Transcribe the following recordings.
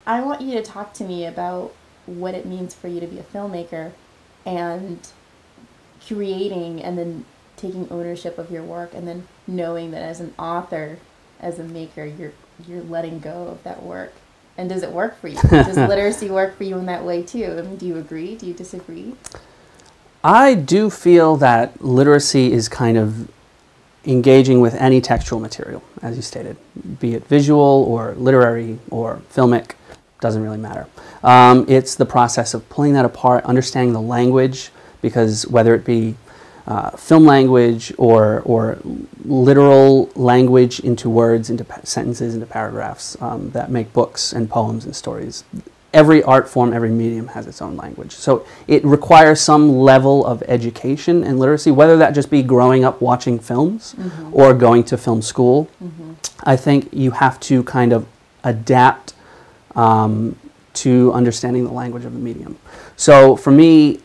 I want you to talk to me about what it means for you to be a filmmaker and creating and then taking ownership of your work and then knowing that as an author, as a maker, you're letting go of that work. And does it work for you? Does literacy work for you in that way too? I mean, do you agree? Do you disagree? I do feel that literacy is kind of engaging with any textual material, as you stated, be it visual or literary or filmic, doesn't really matter. It's the process of pulling that apart, understanding the language, because whether it be film language or literal language into words, into sentences, into paragraphs that make books and poems and stories. Every art form, every medium has its own language. So it requires some level of education and literacy, whether that just be growing up watching films or going to film school. I think you have to kind of adapt to understanding the language of the medium. So for me,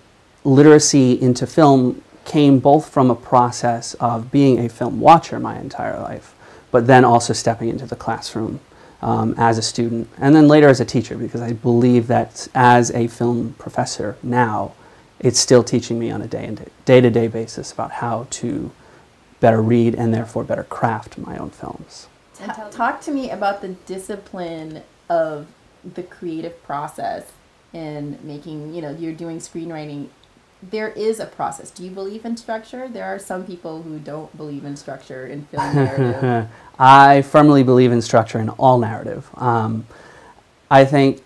literacy into film came both from a process of being a film watcher my entire life, but then also stepping into the classroom as a student, and then later as a teacher, because I believe that as a film professor now, it's still teaching me on a day-to-day basis about how to better read and therefore better craft my own films. Talk to me about the discipline of the creative process in making, you're doing screenwriting. There is a process. Do you believe in structure? There are some people who don't believe in structure in film narrative. I firmly believe in structure in all narrative. I think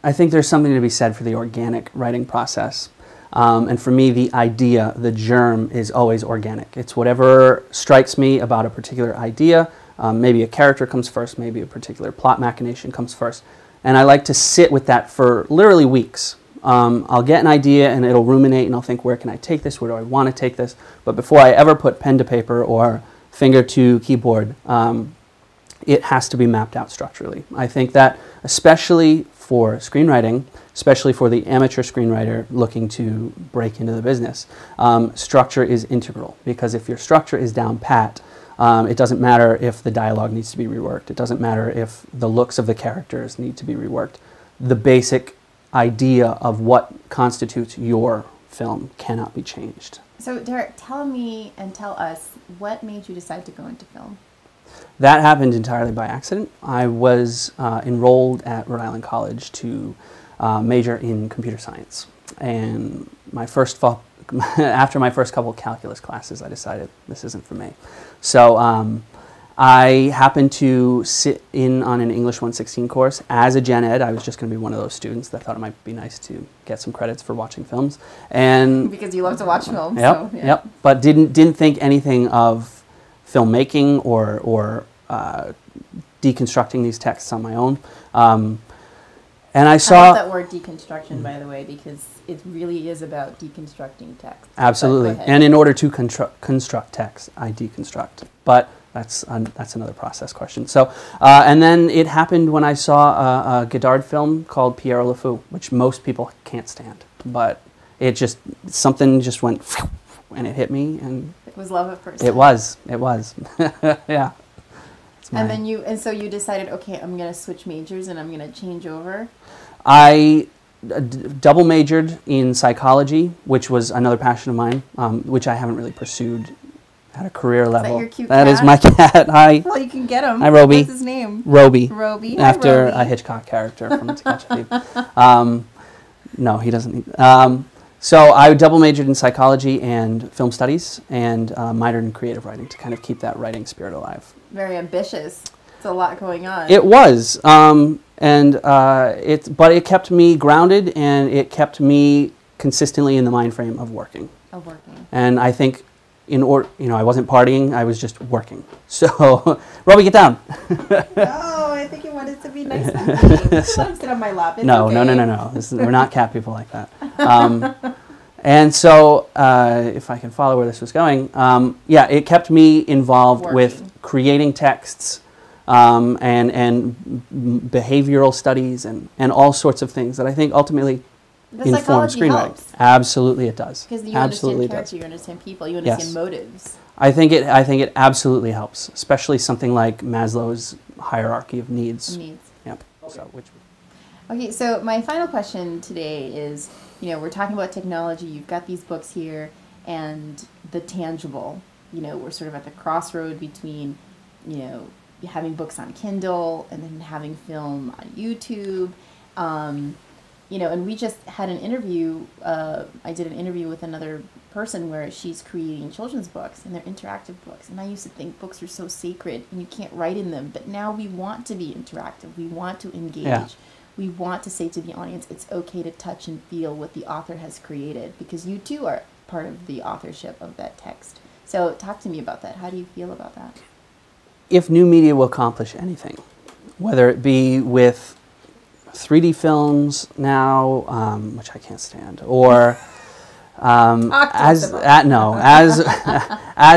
there's something to be said for the organic writing process. And for me, the idea, the germ, is always organic. It's whatever strikes me about a particular idea. Maybe a character comes first, maybe a particular plot machination comes first. And I like to sit with that for literally weeks. I'll get an idea and it'll ruminate and I'll think, where can I take this? Where do I want to take this? But before I ever put pen to paper or finger to keyboard, it has to be mapped out structurally. I think that especially for screenwriting, especially for the amateur screenwriter looking to break into the business, structure is integral, because if your structure is down pat, it doesn't matter if the dialogue needs to be reworked. It doesn't matter if the looks of the characters need to be reworked. The basic idea of what constitutes your film cannot be changed. So Derek, tell me and tell us, what made you decide to go into film? That happened entirely by accident. I was enrolled at Rhode Island College to major in computer science. And after my first couple of calculus classes, I decided this isn't for me. So I happened to sit in on an English 116 course as a gen ed. I was just going to be one of those students that thought it might be nice to get some credits for watching films. And because you love to watch films. Yep, so, yeah. Yep. But didn't think anything of filmmaking or deconstructing these texts on my own. And I saw... I love that word deconstruction, by the way, because it really is about deconstructing text. Absolutely. And in order to construct text, I deconstruct. But that's another process question. So, and then it happened when I saw a Godard film called Pierre Le Fou, which most people can't stand. But something just went, and it hit me. And it was love at first sight. It was. Yeah. And so you decided, okay, I'm going to switch majors and I'm going to change over? I double majored in psychology, which was another passion of mine, which I haven't really pursued at a career level. Is that your cute cat? That is my cat. Hi. Well, you can get him. Hi, Roby. What's his name? Roby. Roby. After Hi, Roby. a Hitchcock character from To Catch a Thief. No, he doesn't need... So I double majored in psychology and film studies and minored in creative writing to kind of keep that writing spirit alive. Very ambitious. It's a lot going on. It was. But it kept me grounded, and it kept me consistently in the mind frame of working. And I think I wasn't partying, I was just working. So, Robbie, get down. Oh, I think you wanted to be nice to me. You want to sit on my lap. It's No. We're not cat people like that. And so, if I can follow where this was going, it kept me involved with creating texts, and behavioral studies and all sorts of things that I think ultimately inform screenwriting. Helps. Absolutely it does. Because you understand character, you understand people, you understand motives. I think it absolutely helps, especially something like Maslow's hierarchy of needs. Yep. So, Okay, so my final question today is, we're talking about technology. You've got these books here and the tangible. We're sort of at the crossroad between, having books on Kindle and then having film on YouTube. And we just had an interview. I did an interview with another person where she's creating children's books, and they're interactive books. And I used to think books are so sacred and you can't write in them. But now we want to be interactive. We want to engage. Yeah. We want to say to the audience, it's okay to touch and feel what the author has created, because you too are part of the authorship of that text. So talk to me about that. How do you feel about that? If new media will accomplish anything, whether it be with 3D films now, which I can't stand, or as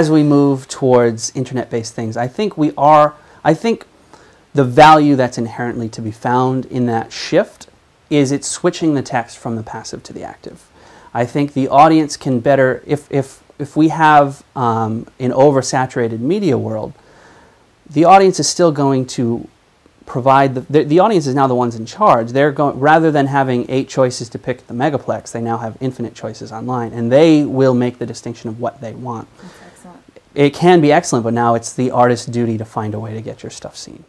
we move towards internet-based things, I think the value that's inherently to be found in that shift is it's switching the text from the passive to the active. I think the audience can better, if we have an oversaturated media world, the audience is still going to provide, the audience is now the ones in charge. They're going, rather than having 8 choices to pick at the megaplex, they now have infinite choices online, and they will make the distinction of what they want. That's excellent. It can be excellent, but now it's the artist's duty to find a way to get your stuff seen.